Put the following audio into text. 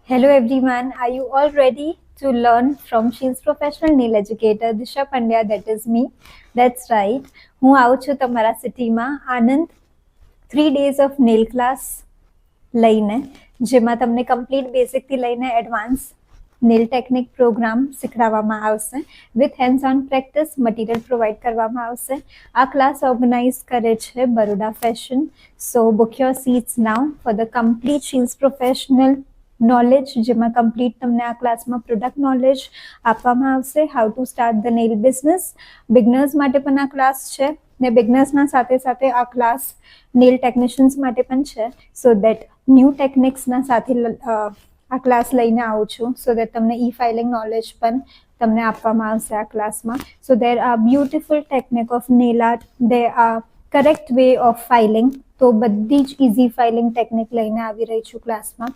Hello everyone, are you all ready to learn from She's Professional Nail Educator Disha Pandya, that is me. That's right. હું આવું છું તમારા સિટીમાં આનંદ 3 days of nail class લઈને, જેમાં તમને કમ્પ્લીટ બેઝિકથી લઈને એડવાન્સ નેલ ટેકનિક પ્રોગ્રામ શીખડાવવામાં આવશે with hands on practice material provide કરવામાં આવશે. આ ક્લાસ ઓર્ગેનાઇઝ કરે છે Baroda fashion. So book your seats now for the complete શીઝ પ્રોફેશનલ નોલેજ, જેમાં કમ્પ્લીટ તમને આ ક્લાસમાં પ્રોડક્ટ નોલેજ આપવામાં આવશે. How to start the nail business, beginners માટે પણ આ ક્લાસ છે ને બિગનર્સના સાથે સાથે આ ક્લાસ નેલ ટેકનિશિયન્સ માટે પણ છે. સો દેટ ન્યૂ ટેકનિક્સના સાથે આ ક્લાસ લઈને આવું છું, સો દેટ તમને ઈ ફાઇલિંગ નોલેજ પણ તમને આપવામાં આવશે આ ક્લાસમાં. So there are beautiful technique of nail art, they are correct way of filing. તો બધી જ ઇઝી ફાઇલિંગ ટેકનિક લઈને આવી રહી છું ક્લાસમાં.